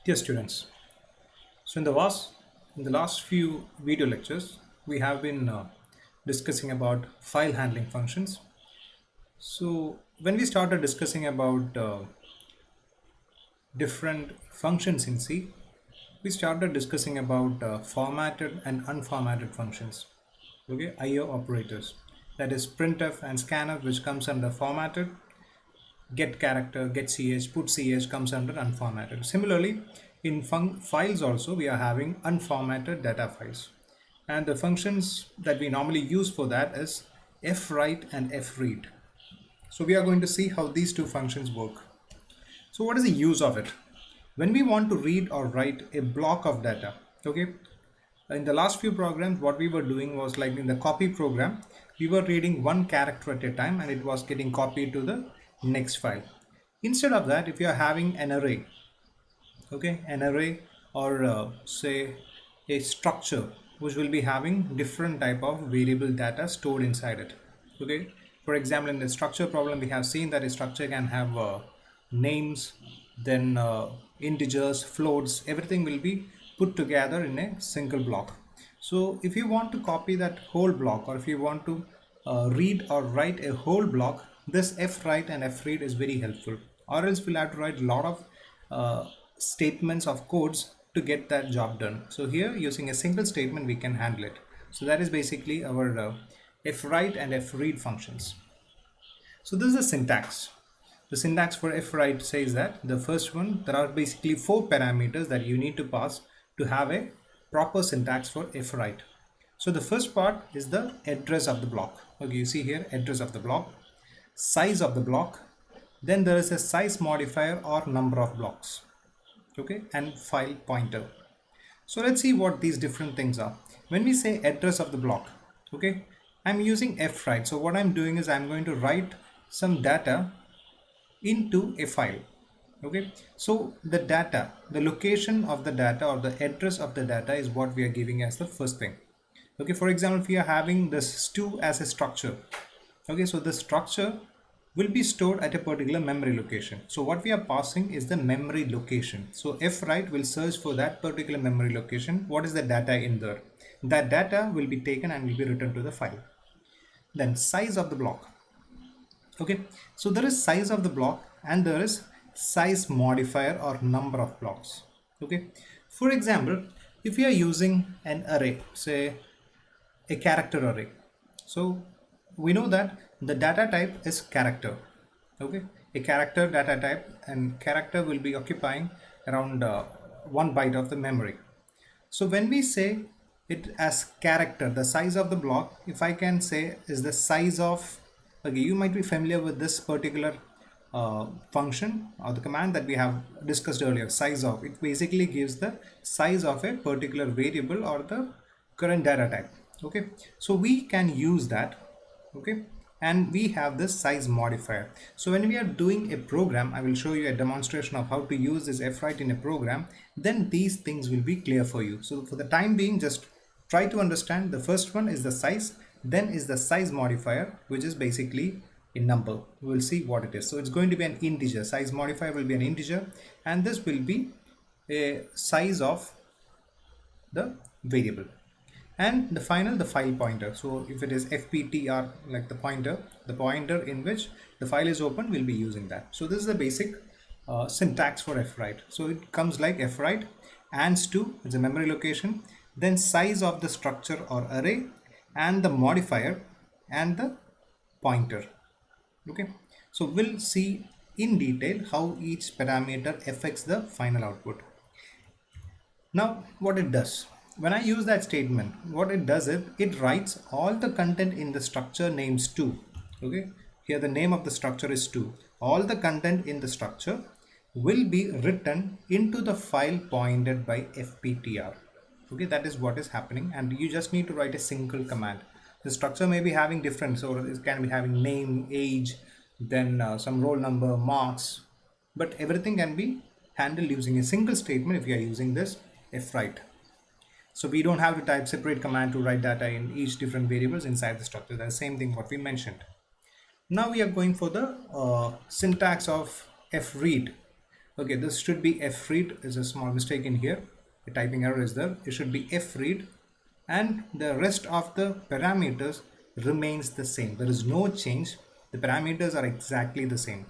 Dear students, so in the last few video lectures, we have been discussing about file handling functions. So when we started discussing about different functions in C, we started discussing about formatted and unformatted functions. Okay, IO operators. That is printf and scanf, which comes under formatted. Get character, get ch, put ch comes under unformatted. Similarly, in files also we are having unformatted data files. And the functions that we normally use for that is fwrite and fread. So we are going to see how these two functions work. So what is the use of it? When we want to read or write a block of data, okay, in the last few programs what we were doing was like in the copy program, we were reading one character at a time and it was getting copied to the next file. Instead of that, if you are having an array, okay, an array or say a structure which will be having different type of variable data stored inside it. Okay, for example, in the structure problem we have seen that a structure can have names, then integers, floats, everything will be put together in a single block. So if you want to copy that whole block, or if you want to read or write a whole block, this fwrite and fread is very helpful, or else we'll have to write a lot of statements of codes to get that job done. So here, using a single statement, we can handle it. So that is basically our fwrite and fread functions. So this is the syntax. The syntax for fwrite says that the first one, there are basically 4 parameters that you need to pass to have a proper syntax for fwrite. So the first part is the address of the block. Okay, you see here address of the block, size of the block, then there is a size modifier or number of blocks, okay, and file pointer. So let's see what these different things are. When we say address of the block, okay, I'm using fwrite. So what I'm doing is I'm going to write some data into a file. Okay, so the data, the location of the data or the address of the data is what we are giving as the first thing. Okay, for example, if we are having this stew as a structure, okay, so the structure will be stored at a particular memory location. So what we are passing is the memory location. So fwrite will search for that particular memory location. What is the data in there? That data will be taken and will be returned to the file. Then size of the block. Okay, so there is size of the block and there is size modifier or number of blocks. Okay, for example, if we are using an array, say a character array, so we know that the data type is character. Okay, a character data type, and character will be occupying around 1 byte of the memory. So when we say it as character, the size of the block, if I can say, is the size of, okay, you might be familiar with this particular function or the command that we have discussed earlier, size of. It basically gives the size of a particular variable or the current data type. Okay, so we can use that. Okay, and we have this size modifier. So when we are doing a program, I will show you a demonstration of how to use this fwrite in a program, then these things will be clear for you. So for the time being, just try to understand. The first one is the size, then is the size modifier, which is basically a number. We will see what it is. So it's going to be an integer. Size modifier will be an integer, and this will be a size of the variable. And the final, the file pointer. So if it is fptr, like the pointer in which the file is open, we'll be using that. So this is the basic syntax for fwrite. So it comes like fwrite and to, it's a memory location, then size of the structure or array, and the modifier and the pointer. Okay, so we'll see in detail how each parameter affects the final output. Now what it does, when I use that statement, what it does is it writes all the content in the structure names 2. Okay, here the name of the structure is 2. All the content in the structure will be written into the file pointed by fptr. Okay, that is what is happening, and you just need to write a single command. The structure may be having different, so it can be having name, age, then some roll number, marks, but everything can be handled using a single statement if you are using this fwrite. So we don't have to type separate command to write data in each different variables inside the structure. That's the same thing what we mentioned. Now we are going for the syntax of fread. Okay, this should be fread. Is a small mistake in here. The typing error is there. It should be fread, and the rest of the parameters remains the same. There is no change. The parameters are exactly the same.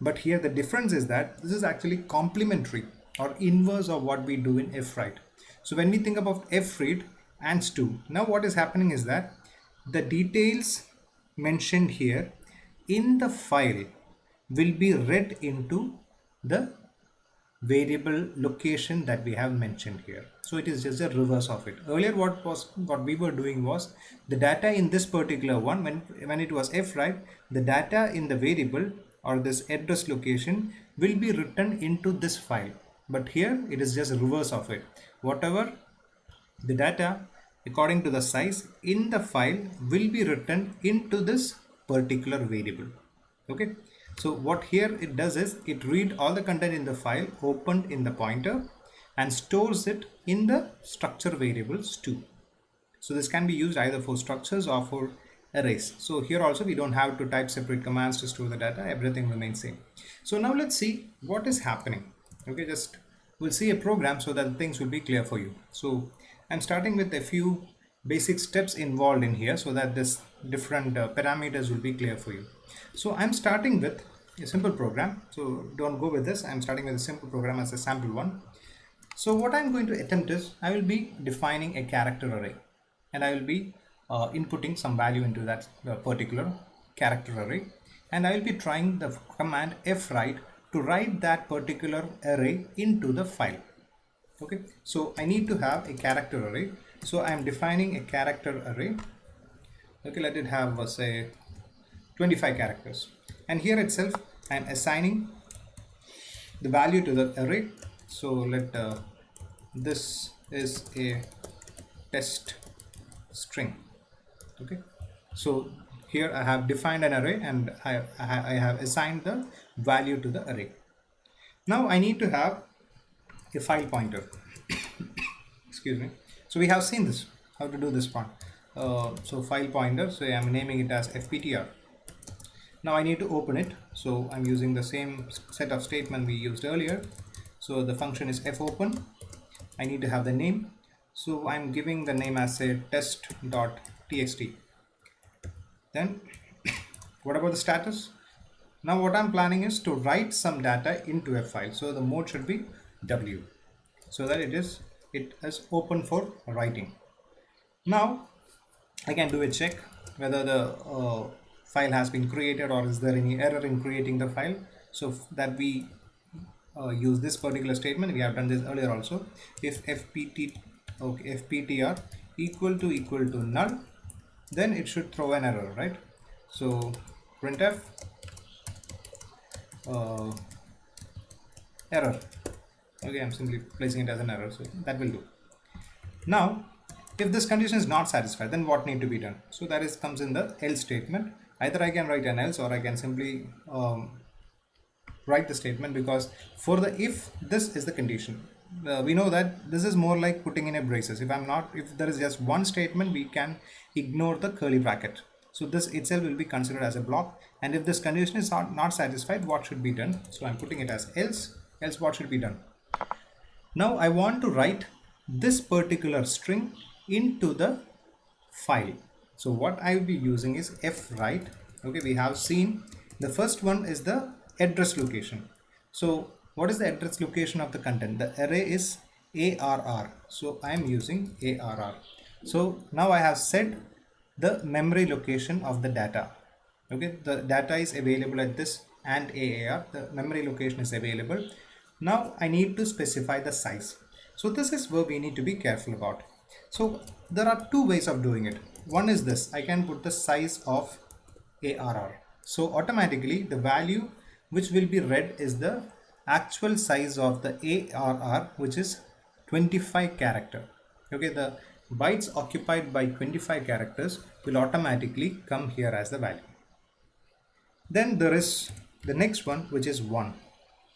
But here the difference is that this is actually complementary or inverse of what we do in fwrite. So when we think about fread and stu, now what is happening is that the details mentioned here in the file will be read into the variable location that we have mentioned here. So it is just a reverse of it. Earlier what we were doing was the data in this particular one, when it was fwrite, the data in the variable or this address location will be written into this file. But here it is just a reverse of it. Whatever the data according to the size in the file will be written into this particular variable. Okay, so what here it does is it read all the content in the file opened in the pointer and stores it in the structure variables too. So this can be used either for structures or for arrays. So here also we don't have to type separate commands to store the data. Everything remains same. So now let's see what is happening. Okay, just we'll see a program so that things will be clear for you. So I'm starting with a few basic steps involved in here so that this different parameters will be clear for you. So I'm starting with a simple program. So don't go with this. I'm starting with a simple program as a sample one. So what I'm going to attempt is I will be defining a character array, and I will be inputting some value into that particular character array, and I will be trying the command fwrite to write that particular array into the file. Okay, so I need to have a character array. So I am defining a character array. Okay, let it have say 25 characters, and here itself I am assigning the value to the array. So let this is a test string. Okay, so here I have defined an array and I have assigned the value to the array. Now I need to have a file pointer. Excuse me. So we have seen this, how to do this part. So file pointer, so I'm naming it as fptr. Now I need to open it, so I'm using the same set of statement we used earlier. So the function is fopen. I need to have the name, so I'm giving the name as a test.txt. Then what about the status? Now what I'm planning is to write some data into a file, so the mode should be w, so that it is open for writing. Now I can do a check whether the file has been created or is there any error in creating the file. So that we use this particular statement. We have done this earlier also. If fptr equal to null, then it should throw an error, right? So printf error. Okay, I'm simply placing it as an error, so that will do. Now if this condition is not satisfied, then what need to be done? So that is comes in the else statement. Either I can write an else or I can simply write the statement, because for the if this is the condition, we know that this is more like putting in a braces. If there is just one statement, we can ignore the curly bracket. So this itself will be considered as a block, and if this condition is not satisfied, what should be done? So I'm putting it as else what should be done? Now I want to write this particular string into the file. So what I will be using is fwrite. Okay, we have seen the first one is the address location. So what is the address location of the content? The array is arr, so I am using arr. So now I have set the memory location of the data. Okay, the data is available at this and aar, the memory location is available. Now I need to specify the size. So this is where we need to be careful about. So there are two ways of doing it. One is this, I can put the size of arr. So automatically the value which will be read is the actual size of the arr, which is 25 character. Okay, the bytes occupied by 25 characters will automatically come here as the value. Then there is the next one, which is 1,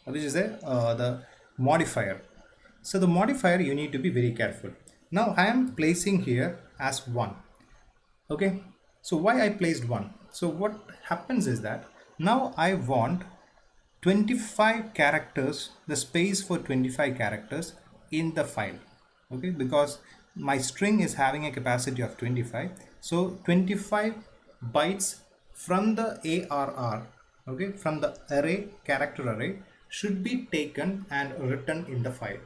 which is the modifier. So the modifier, you need to be very careful. Now I am placing here as 1. Okay, so why I placed 1? So what happens is that now I want 25 characters, the space for 25 characters in the file. Okay, because my string is having a capacity of 25, so 25 bytes from the ARR, okay, from the array, character array, should be taken and written in the file.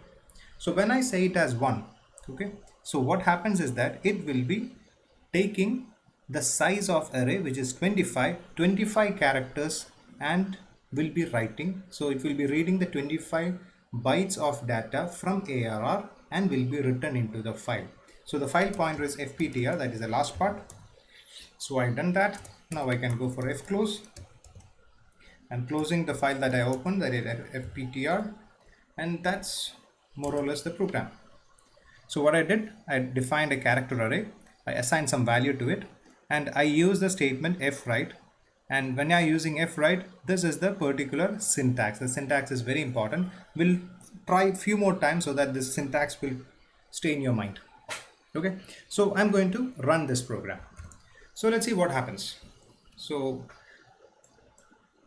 So when I say it as 1, okay, so what happens is that it will be taking the size of array, which is 25 characters, and will be writing. So it will be reading the 25 bytes of data from ARR and will be written into the file. So the file pointer is fptr, that is the last part. So I've done that. Now I can go for fclose and closing the file that I opened, that is fptr, and that's more or less the program. So what I did, I defined a character array, I assigned some value to it, and I use the statement fwrite. And when you're using fwrite, this is the particular syntax. The syntax is very important. We'll try a few more times so that this syntax will stay in your mind. Okay, so I'm going to run this program. So let's see what happens. So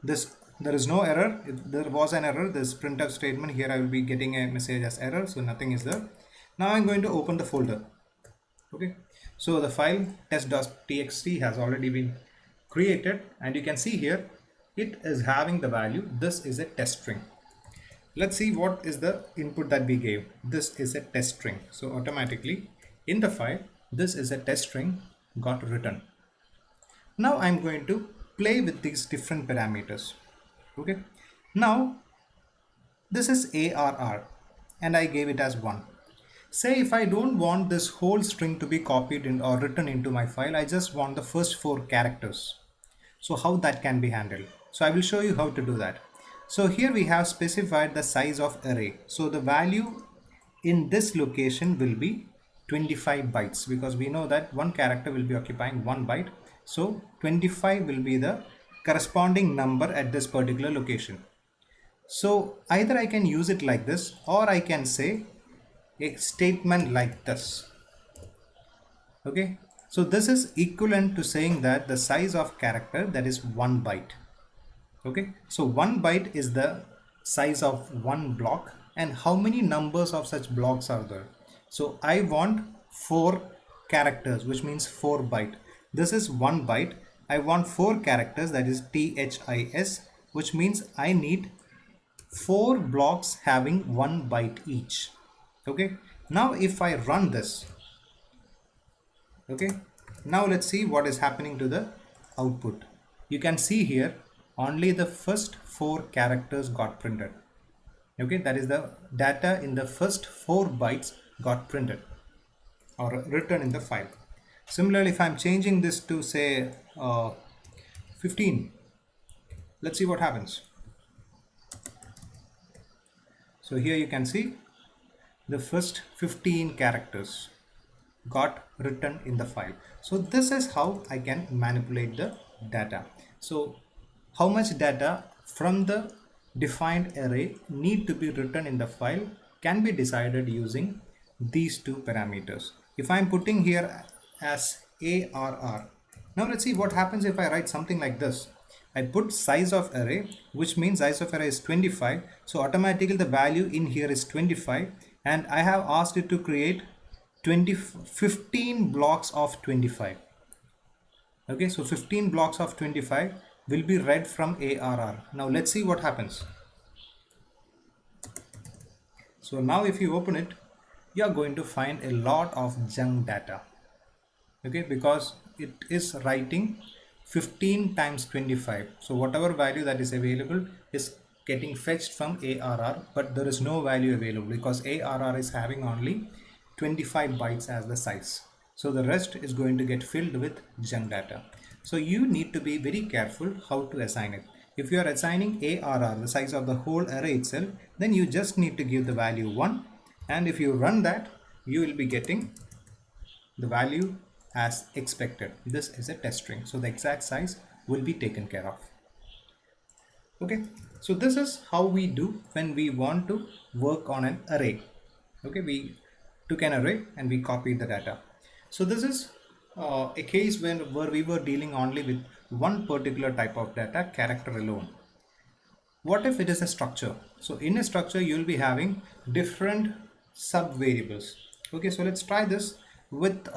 there is no error. If there was an error, this printf statement here, I will be getting a message as error, so nothing is there. Now I'm going to open the folder. Okay, so the file test.txt has already been created, and you can see here it is having the value. This is a test string. Let's see what is the input that we gave. This is a test string, so automatically in the file this is a test string got written. Now I'm going to play with these different parameters. Okay, now this is ARR and I gave it as 1. Say if I don't want this whole string to be copied in or written into my file, I just want the first 4 characters. So how that can be handled? So I will show you how to do that. So here we have specified the size of array. So the value in this location will be 25 bytes, because we know that one character will be occupying 1 byte. So 25 will be the corresponding number at this particular location. So either I can use it like this, or I can say a statement like this. Okay, so this is equivalent to saying that the size of character, that is 1 byte. Okay, so 1 byte is the size of one block, and how many numbers of such blocks are there? So I want 4 characters, which means 4 byte. This is 1 byte. I want 4 characters, that is THIS, which means I need 4 blocks having 1 byte each. Okay, now if I run this, okay, now let's see what is happening to the output. You can see here only the first 4 characters got printed. Okay, that is the data in the first 4 bytes got printed or written in the file. Similarly, if I'm changing this to say 15, let's see what happens. So here you can see the first 15 characters got written in the file. So this is how I can manipulate the data. So how much data from the defined array need to be written in the file can be decided using these 2 parameters. If I'm putting here as ARR, now let's see what happens if I write something like this. I put size of array, which means size of array is 25, so automatically the value in here is 25, and I have asked it to create 15 blocks of 25. Okay, so 15 blocks of 25 will be read from ARR. Now let's see what happens. So now if you open it, you are going to find a lot of junk data. Okay, because it is writing 15 times 25. So whatever value that is available is getting fetched from ARR, but there is no value available because ARR is having only 25 bytes as the size. So the rest is going to get filled with junk data. So you need to be very careful how to assign it. If you are assigning ARR, the size of the whole array itself, then you just need to give the value 1, and if you run that, you will be getting the value as expected. This is a test string, so the exact size will be taken care of. Okay, so this is how we do when we want to work on an array. Okay, we took an array and we copied the data. So this is a case where we were dealing only with one particular type of data, character alone. What if it is a structure? So in a structure, you'll be having different sub variables. Okay, so let's try this with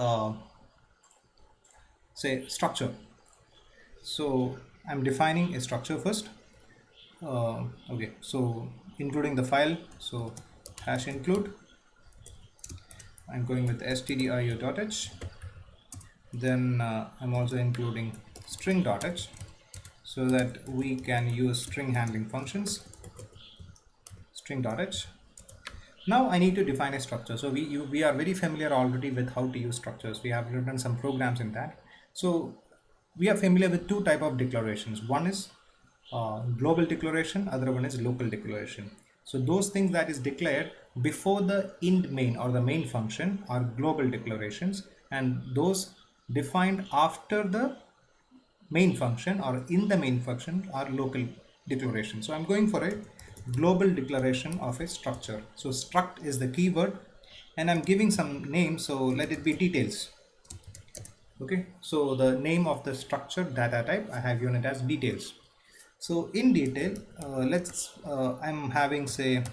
say structure. So I'm defining a structure first. Okay, so including the file, so hash include, I'm going with stdio.h. Then I'm also including string.h so that we can use string handling functions. String.h. Now I need to define a structure. So we are very familiar already with how to use structures. We have written some programs in that. So we are familiar with two type of declarations. One is global declaration, other one is local declaration. So those things that is declared before the int main or the main function are global declarations, and those defined after the main function or in the main function are local declarations. So I'm going for a global declaration of a structure. So struct is the keyword and I'm giving some name, so let it be details. Okay, so the name of the structure data type I have given it as details. So in detail, I'm having say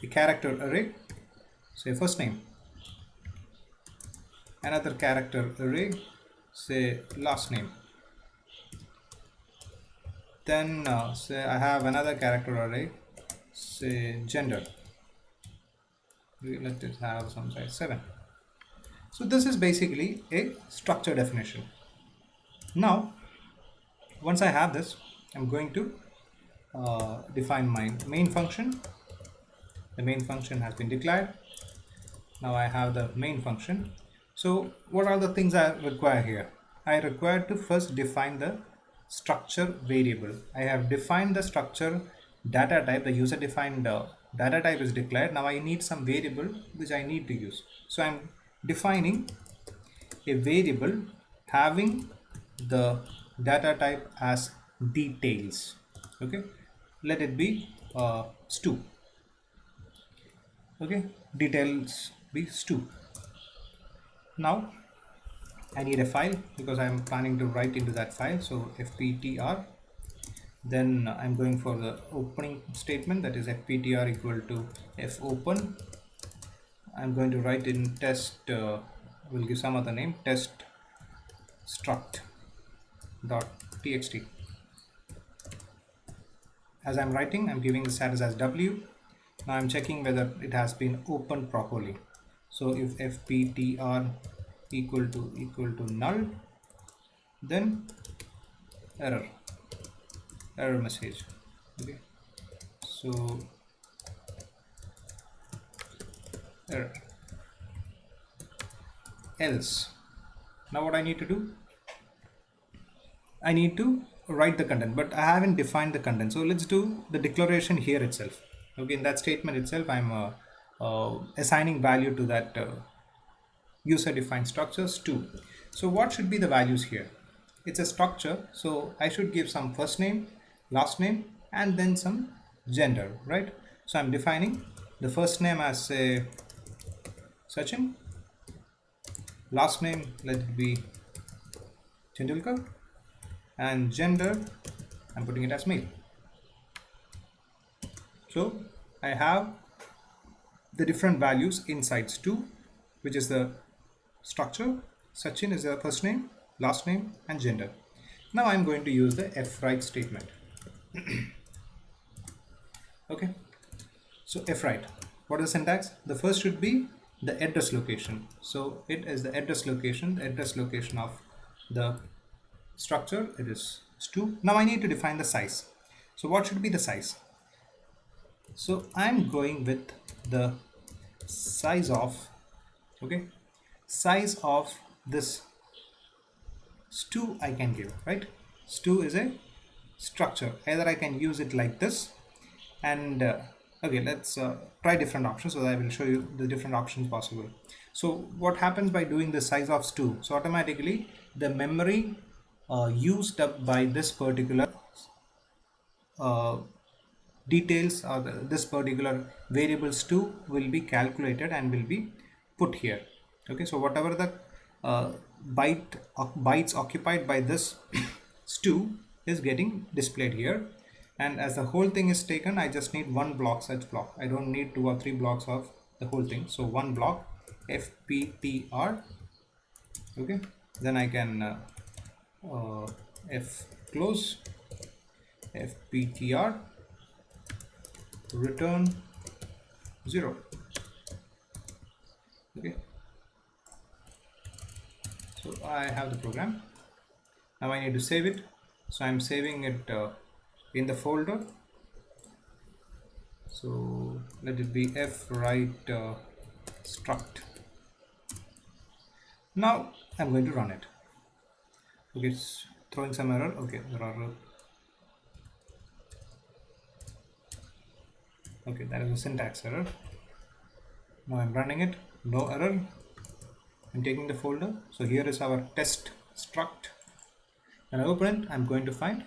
a character array, say first name, another character array, say last name. Then say I have another character array, say gender. Let it have some size 7. So this is basically a structure definition. Now once I have this, I'm going to define my main function. The main function has been declared. Now I have the main function. So what are the things I require here? I require to first define the structure variable. I have defined the structure data type. The user defined data type is declared. Now I need some variable which I need to use. So I'm defining a variable having the data type as details. Okay, let it be stu. Okay, details be stu. Now I need a file because I'm planning to write into that file. So fptr, then I'm going for the opening statement, that is fptr equal to fopen. I'm going to write in test, we'll give some other name, test struct dot txt. As I'm writing, I'm giving the status as w. Now I'm checking whether it has been opened properly. So if fptr equal to null, then error message. Okay, so error. Else, now what I need to do, I need to write the content, but I haven't defined the content. So let's do the declaration here itself. Okay, in that statement itself, I'm assigning value to that user defined structures too. So what should be the values here? It's a structure, so I should give some first name, last name, and then some gender, right? So I'm defining the first name as say Sachin, last name let it be Tendulkar, and gender I'm putting it as male. So I have the different values inside stu, which is the structure. Sachin is the first name, last name, and gender. Now I'm going to use the fwrite statement. Okay, so fwrite, what is the syntax? The first should be the address location. So it is the address location of the structure. It is stu. Now I need to define the size. So what should be the size? So I'm going with the size of, okay, size of this stu I can give, right? Stu is a structure. Either I can use it like this, and okay, let's try different options. So I will show you the different options possible. So what happens by doing the size of stu? So automatically the memory used up by this particular details or this particular variable stu will be calculated and will be put here. Okay, so whatever the bytes occupied by this stu is getting displayed here. And as the whole thing is taken, I just need one block, such block. I don't need 2 or 3 blocks of the whole thing. So one block fptr. Okay, then I can f close fptr return 0. Okay, so I have the program. Now I need to save it. So I'm saving it in the folder. So let it be fwrite struct. Now I'm going to run it. Okay, it's throwing some error. Okay, there are okay, that is a syntax error. Now I'm running it, no error. I'm taking the folder. So here is our test struct. When I open it, I'm going to find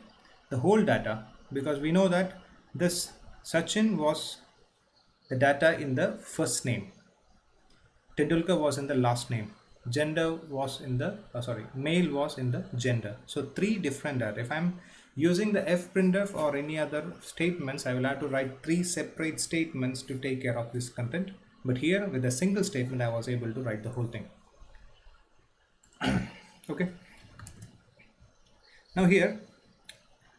the whole data, because we know that this Sachin was the data in the first name, Tendulkar was in the last name, gender was in the male was in the gender. So 3 different data. If I'm using the fprintf or any other statements, I will have to write 3 separate statements to take care of this content. But here with a single statement, I was able to write the whole thing. Okay. Now here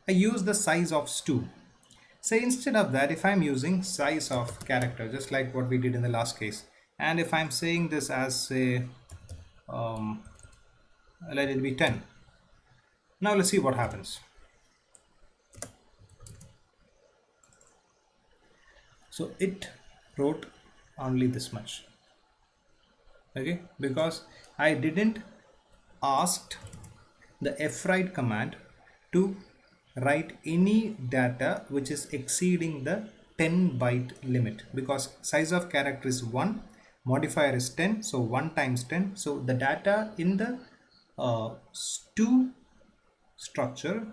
I use the size of stu. Say instead of that, if I'm using size of character, just like what we did in the last case, and if I'm saying this as say let it be 10. Now let's see what happens. So it wrote only this much. Okay, because I didn't asked the fwrite command to write any data which is exceeding the 10 byte limit, because size of character is 1, modifier is 10, so 1 times 10. So the data in the stu structure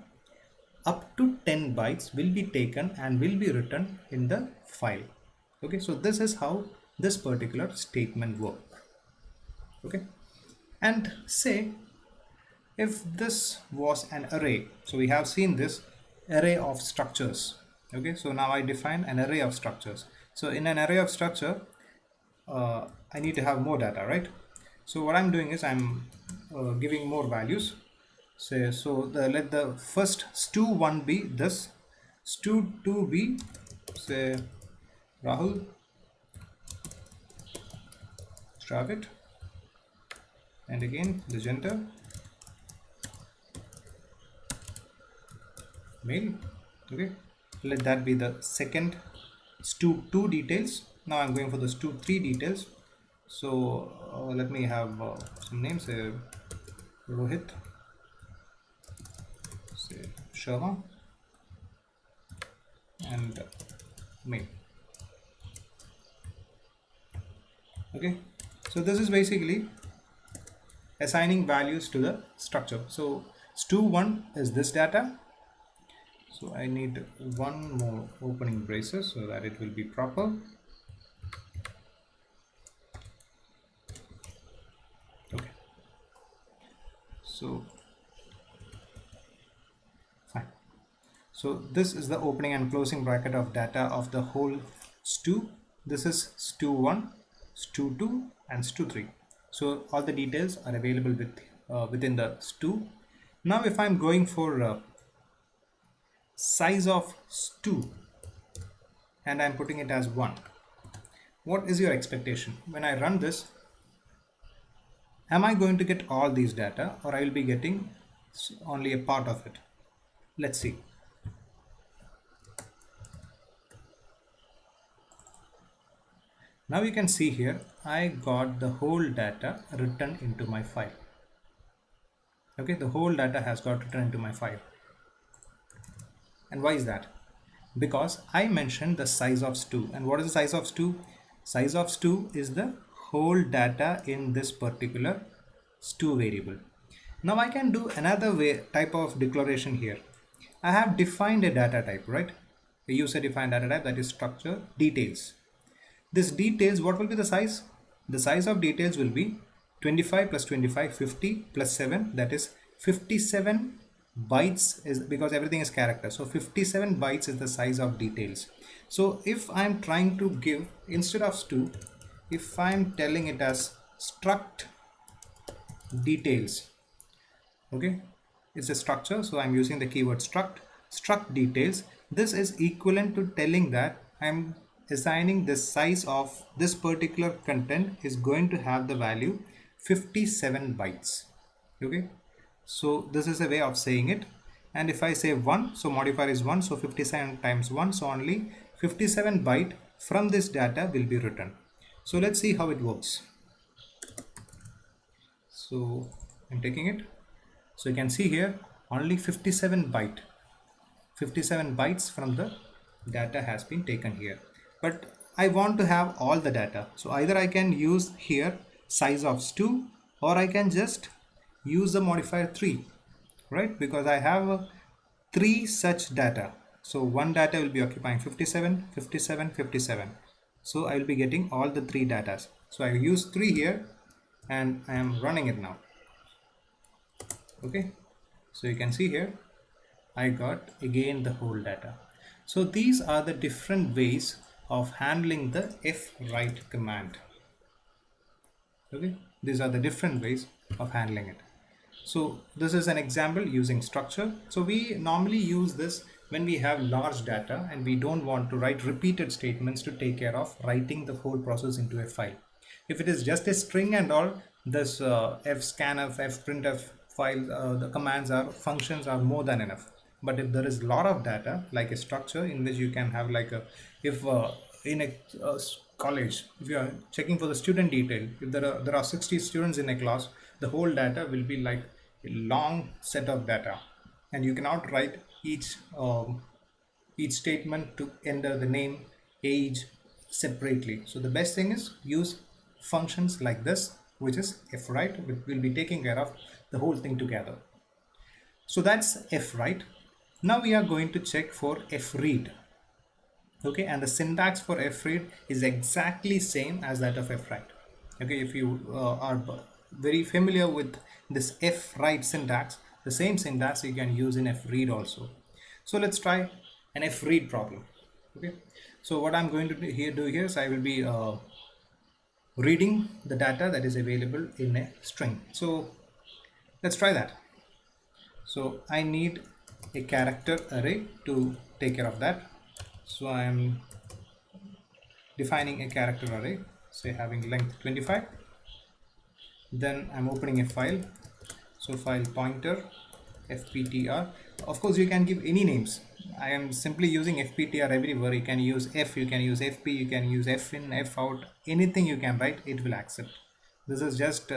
up to 10 bytes will be taken and will be written in the file. Okay, so this is how this particular statement works. Okay, and say if this was an array, so we have seen this array of structures. Okay, so now I define an array of structures. So in an array of structure, I need to have more data, right? So what I'm doing is I'm giving more values. Say so let the first stu1 be this, stu2 be say Rahul Dravid, and again the gender male. Okay, let that be the second stu2 details. Now I'm going for the stu3 details. So let me have some names, say Rohit, say Sharma, and male. Okay, so this is basically assigning values to the structure. So stu1 is this data. So I need one more opening braces so that it will be proper. Okay, so fine. So this is the opening and closing bracket of data of the whole stu. This is stu1, stu2 and stu3. So all the details are available within the stu. Now if I'm going for size of stu and I'm putting it as 1, what is your expectation? When I run this, am I going to get all these data, or I will be getting only a part of it? Let's see. Now you can see here I got the whole data written into my file. Okay, the whole data has got written into my file. And why is that? Because I mentioned the size of stu. And what is the size of stu? Size of stu is the whole data in this particular stu variable. Now I can do another type of declaration here. I have defined a data type, right? A user defined data type, that is structure details. This details, what will be the size? The size of details will be 25 plus 25, 50 plus 7, that is 57 bytes is because everything is character, so 57 bytes is the size of details. So if I'm trying to give, instead of stu, if I'm telling it as struct details, okay, it's a structure, so I'm using the keyword struct details. This is equivalent to telling that I'm assigning the size of this particular content is going to have the value 57 bytes. Okay, so this is a way of saying it. And if I say 1, so modifier is 1, so 57 times 1, so only 57 byte from this data will be written. So let's see how it works. So I'm taking it. So you can see here only 57 bytes from the data has been taken here. But I want to have all the data. So either I can use here size of stu, or I can just use the modifier 3, right? Because I have 3 such data. So one data will be occupying 57, 57, 57. So I will be getting all the 3 datas. So I use 3 here and I am running it now. Okay, so you can see here I got again the whole data. So these are the different ways of handling the fwrite command. Okay, these are the different ways of handling it. So this is an example using structure. So we normally use this when we have large data and we don't want to write repeated statements to take care of writing the whole process into a file. If it is just a string and all, this fscanf, fprintf file, the commands are functions are more than enough. But if there is a lot of data, like a structure in which you can have like a, if in a college, if you are checking for the student detail, if there are 60 students in a class, the whole data will be like a long set of data, and you cannot write each statement to enter the name, age separately. So the best thing is use functions like this, which is fwrite, which will be taking care of the whole thing together. So that's fwrite. Now we are going to check for fread. Okay, and the syntax for fread is exactly same as that of fwrite. Okay, if you are very familiar with this fwrite syntax, the same syntax you can use in fread also. So let's try an fread problem. Okay, so what I'm going to do here is I will be reading the data that is available in a string. So let's try that. So I need a character array to take care of that. So I am defining a character array, say having length 25. Then I'm opening a file. So file pointer fptr. Of course you can give any names. I am simply using fptr everywhere. You can use f, you can use fp, you can use fin, fout, anything you can write, it will accept. This is just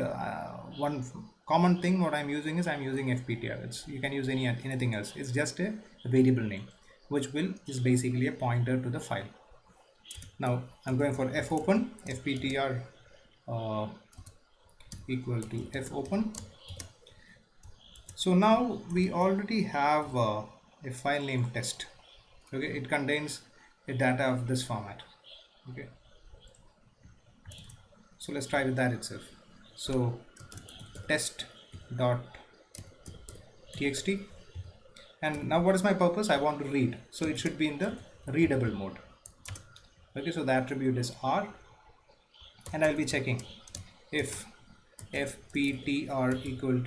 one common thing. What I'm using is I'm using fptr. You can use anything else. It's just a variable name, which is basically a pointer to the file. Now I'm going for fopen, fptr equal to fopen. So now we already have a file name test. Okay, it contains a data of this format. Okay, so let's try with that itself. So test.txt, and now what is my purpose? I want to read, so it should be in the readable mode. Okay, so the attribute is r, and I'll be checking if fptr equal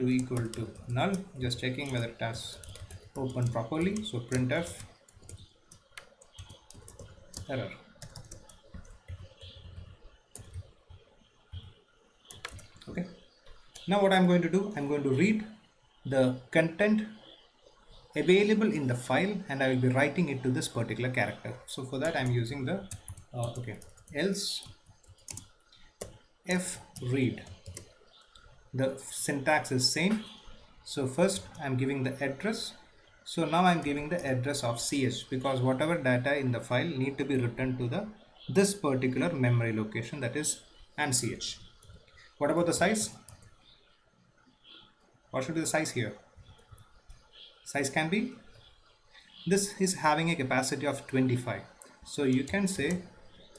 to null, just checking whether it has opened properly. So printf error. Okay, now what I'm going to do, I'm going to read the content available in the file and I will be writing it to this particular character. So for that I'm using the else fread. The syntax is same. So first I'm giving the address. So now I'm giving the address of ch, because whatever data in the file need to be written to this particular memory location, that is and ch. What about the size? What should be the size here? Size can be, this is having a capacity of 25. So you can say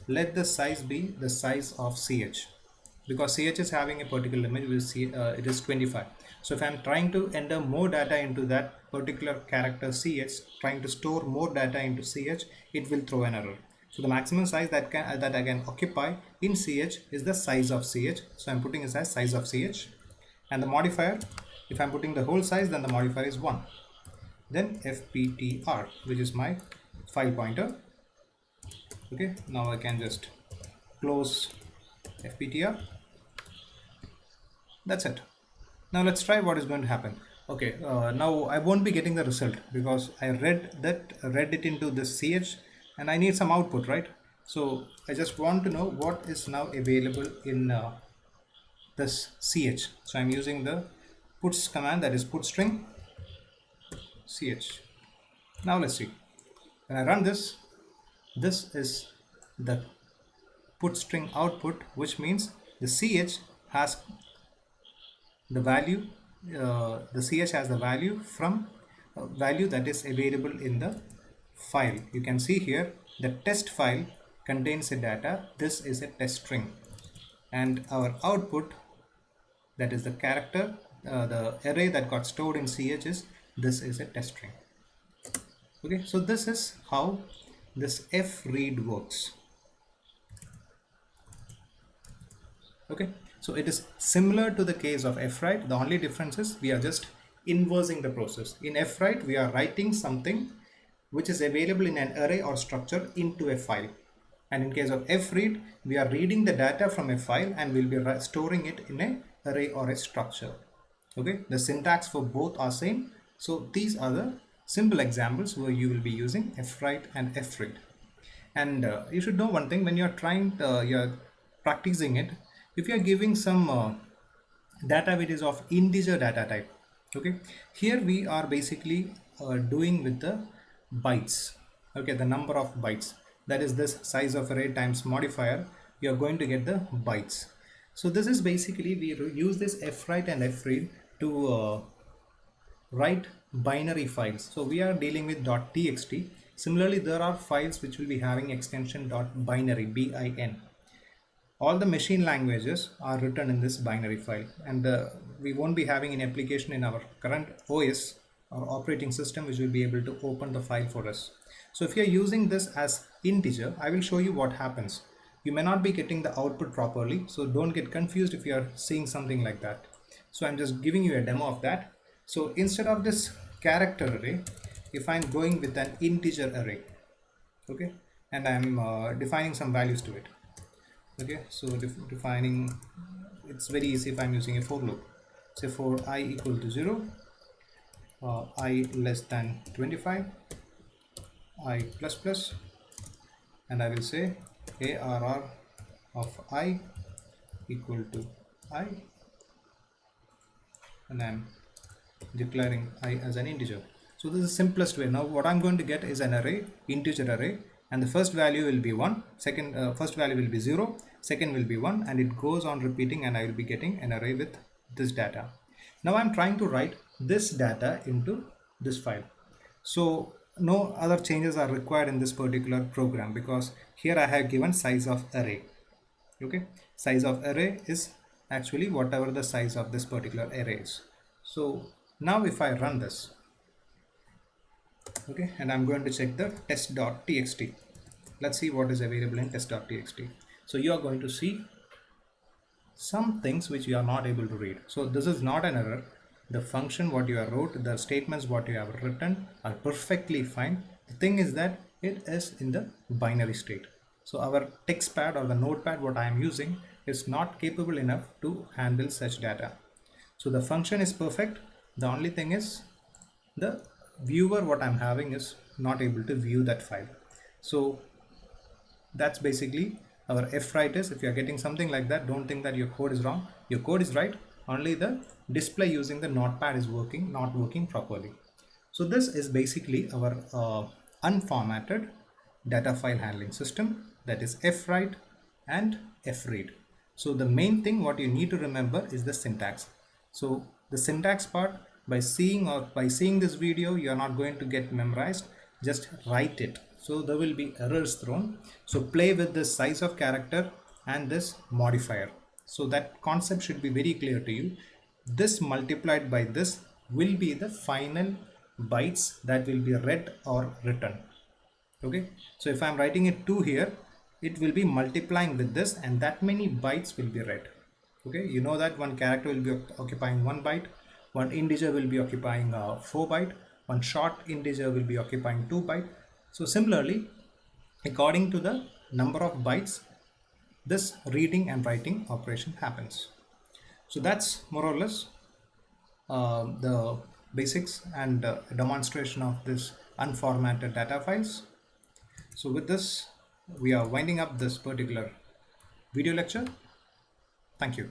let the size be the size of ch. because ch is having a particular limit. We'll see it is 25. So if I'm trying to enter more data into that particular character ch, trying to store more data into ch, it will throw an error. So the maximum size that I can occupy in ch is the size of ch. So I'm putting it as size of ch, and the modifier, if I'm putting the whole size, then the modifier is 1. Then fptr, which is my file pointer. Okay, now I can just close fptr. That's it. Now let's try what is going to happen. Okay, now I won't be getting the result because I read it into this ch, and I need some output, right? So I just want to know what is now available in this ch. So I'm using the puts command, that is put string ch. Now let's see. When I run this, this is the put string output, which means the ch has the value, the ch has the value from value that is available in the file. You can see here the test file contains a data. This is a test string, and our output, that is the character, the array that got stored in ch, is this is a test string. Okay, so this is how this fread works. Okay, so it is similar to the case of fwrite. The only difference is we are just inversing the process. In fwrite, we are writing something which is available in an array or structure into a file, and in case of fread, we are reading the data from a file and we'll be storing it in a array or a structure. Okay, the syntax for both are same. So these are the simple examples where you will be using fwrite and fread. And you should know one thing: when you're you're practicing it, if you're giving some data which is of integer data type, okay, here we are basically doing with the bytes. Okay, the number of bytes, that is this size of array times modifier, you're going to get the bytes. So this is basically, we use this fwrite and fread to write binary files. So we are dealing with .txt. Similarly, there are files which will be having extension .binary, bin. All the machine languages are written in this binary file, and we won't be having an application in our current OS or operating system which will be able to open the file for us. So if you're using this as integer, I will show you what happens. You may not be getting the output properly, so don't get confused if you are seeing something like that. So I'm just giving you a demo of that. So instead of this character array, if I'm going with an integer array, okay, and I'm defining some values to it. Okay, so defining, it's very easy. If I'm using a for loop, say for I equal to 0, I less than 25, I plus plus, and I will say arr of I equal to I, and I'm declaring I as an integer. So this is the simplest way. Now what I'm going to get is an array, integer array, and the first value will be 1, first value will be 0, second will be 1, and it goes on repeating, and I will be getting an array with this data. Now I'm trying to write this data into this file. So no other changes are required in this particular program, because here I have given size of array. Okay, size of array is actually whatever the size of this particular array is. So now if I run this, okay, and I'm going to check the test.txt. Let's see what is available in test.txt. So you are going to see some things which you are not able to read. So this is not an error. The function what you have wrote, the statements what you have written are perfectly fine. The thing is that it is in the binary state. So our text pad or the notepad what I am using is not capable enough to handle such data. So the function is perfect. The only thing is the viewer what I'm having is not able to view that file. So that's basically our fwrite is. If you're getting something like that, don't think that your code is wrong. Your code is right. Only the display using the notepad is not working properly. So this is basically our unformatted data file handling system, that is fwrite and fread. So the main thing what you need to remember is the syntax. So the syntax part, by seeing this video, you are not going to get memorized. Just write it. So there will be errors thrown. So play with the size of character and this modifier. So that concept should be very clear to you. This multiplied by this will be the final bytes that will be read or written. Okay, so if I'm writing it 2 here, it will be multiplying with this, and that many bytes will be read. Okay, you know that one character will be occupying 1 byte, one integer will be occupying 4 byte, one short integer will be occupying 2 byte. So similarly, according to the number of bytes, this reading and writing operation happens. So that's more or less the basics and demonstration of this unformatted data files. So with this, we are winding up this particular video lecture. Thank you.